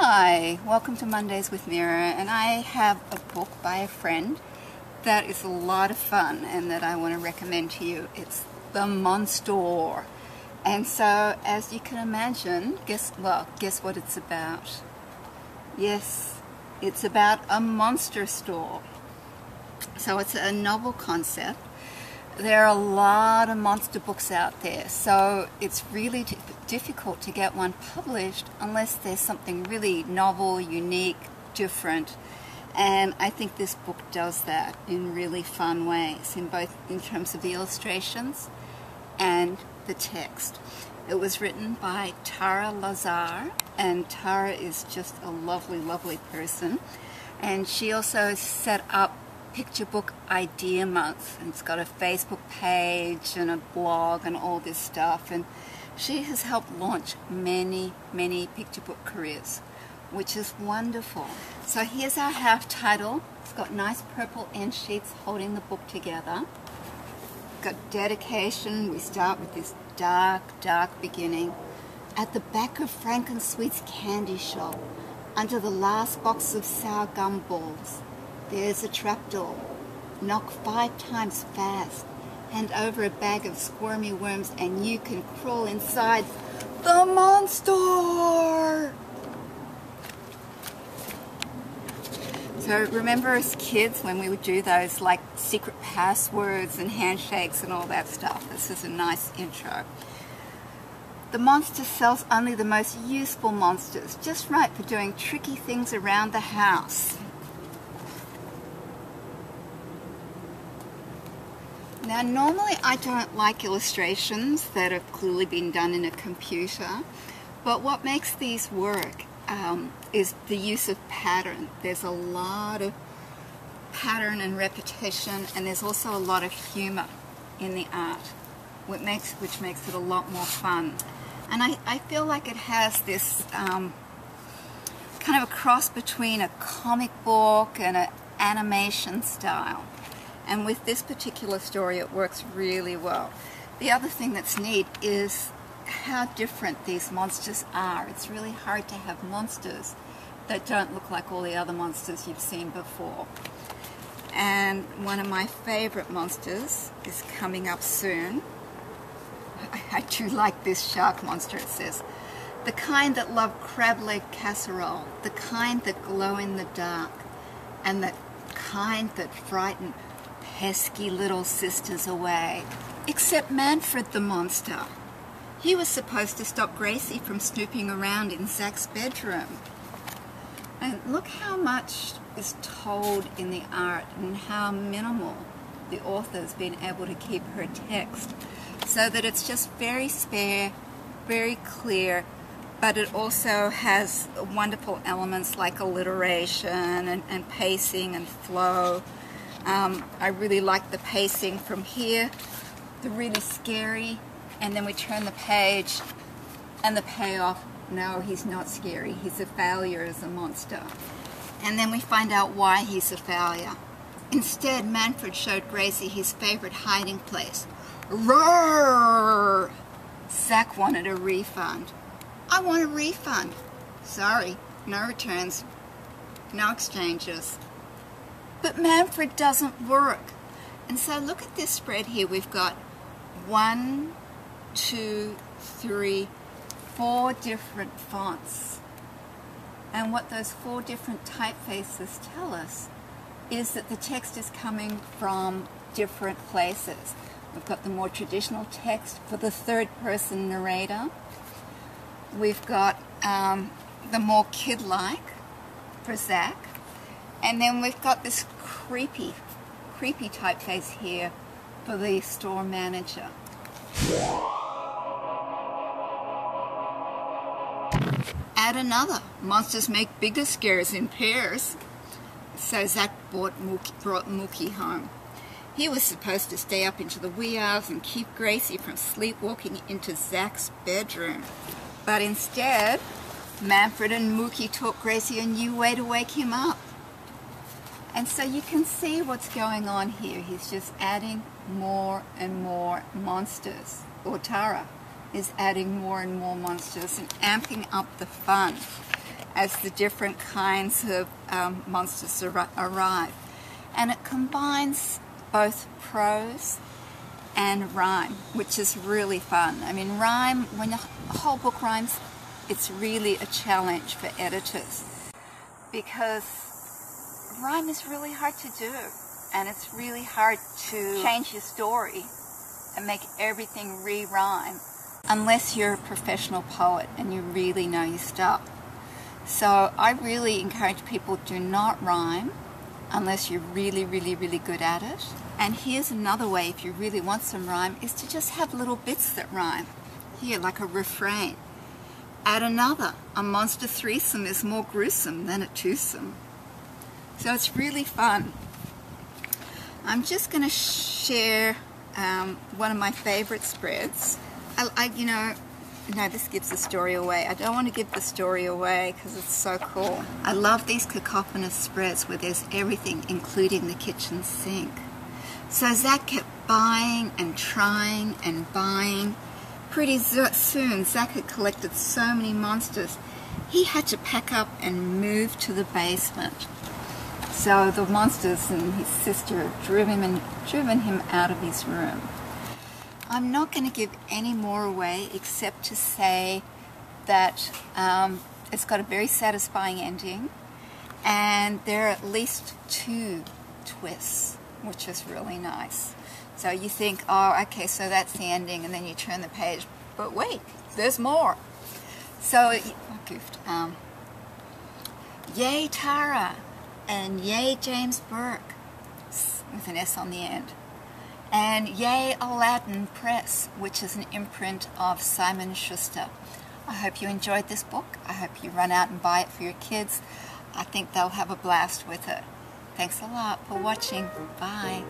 Hi, welcome to Mondays with Mira, and I have a book by a friend that is a lot of fun and that I want to recommend to you. It's the Monstore. And so, as you can imagine, guess what it's about? Yes, it's about a monster store. So it's a novel concept. There are a lot of monster books out there, so it's really difficult to get one published unless there's something really novel, unique, different. And I think this book does that in really fun ways, in terms of the illustrations and the text. It was written by Lazar, and Tara is just a lovely, lovely person. And she also set up Picture Book Idea Month, and it's got a Facebook page and a blog and all this stuff, and she has helped launch many picture book careers, which is wonderful. So here's our half title. It's got nice purple end sheets holding the book together. Got dedication. We start with this dark beginning. At the back of Frankensweet's candy shop, under the last box of sour gum balls, there's a trapdoor. Knock 5 times fast. Hand over a bag of squirmy worms and you can crawl inside the Monstore. So remember as kids when we would do those like secret passwords and handshakes and all that stuff? This is a nice intro. The monster sells only the most useful monsters, just right for doing tricky things around the house. Now, normally I don't like illustrations that have clearly been done in a computer, but what makes these work is the use of pattern. There's a lot of pattern and repetition, and there's also a lot of humor in the art, which makes it a lot more fun. And I feel like it has this kind of a cross between a comic book and an animation style. And with this particular story, it works really well. The other thing that's neat is how different these monsters are. It's really hard to have monsters that don't look like all the other monsters you've seen before. And one of my favorite monsters is coming up soon. I do like this shark monster, it says. The kind that love crab leg casserole, the kind that glow in the dark, and the kind that frighten pesky little sisters away. Except Manfred the monster. He was supposed to stop Gracie from snooping around in Zach's bedroom. And look how much is told in the art and how minimal the author's been able to keep her text, so that it's just very spare, very clear, but it also has wonderful elements like alliteration and pacing and flow. I really like the pacing from here, the really scary, and then we turn the page and the payoff, no, he's not scary, he's a failure as a monster. And then we find out why he's a failure. Instead, Manfred showed Gracie his favorite hiding place. Roar! Zach wanted a refund. I want a refund. Sorry, no returns, no exchanges. But Manfred doesn't work. And so look at this spread here. We've got 1, 2, 3, 4 different fonts. And what those 4 different typefaces tell us is that the text is coming from different places. We've got the more traditional text for the third-person narrator. We've got the more kid-like for Zach. And then we've got this creepy typeface here for the store manager. Add another. Monsters make bigger scares in pairs. So Zach brought Mookie home. He was supposed to stay up into the wee hours and keep Gracie from sleepwalking into Zach's bedroom. But instead, Manfred and Mookie taught Gracie a new way to wake him up. And so you can see what's going on here. He's just adding more and more monsters. Or Tara is adding more and more monsters and amping up the fun. as the different kinds of monsters arrive. And it combines both prose and rhyme, which is really fun. I mean, rhyme, when the whole book rhymes, it's really a challenge for editors, because rhyme is really hard to do, and it's really hard to change your story and make everything re-rhyme unless you're a professional poet and you really know your stuff. So I really encourage people, do not rhyme unless you're really, really, really good at it. And here's another way, if you really want some rhyme, is to just have little bits that rhyme. Here, like a refrain. Add another. A monster threesome is more gruesome than a twosome. So it's really fun. I'm just going to share one of my favorite spreads. No, this gives the story away. I don't want to give the story away because it's so cool. I love these cacophonous spreads where there's everything, including the kitchen sink. So Zach kept buying and trying and buying. Pretty soon, Zach had collected so many monsters, he had to pack up and move to the basement. So the monsters and his sister had driven him out of his room. I'm not going to give any more away except to say that it's got a very satisfying ending, and there are at least 2 twists, which is really nice. So you think, oh, okay, so that's the ending, and then you turn the page, but wait, there's more. So, oh, goofed. Yay Tara, and yay James Burke, with an S on the end. And yay Aladdin Press, which is an imprint of Simon Schuster. I hope you enjoyed this book. I hope you run out and buy it for your kids. I think they'll have a blast with it. Thanks a lot for watching. Bye.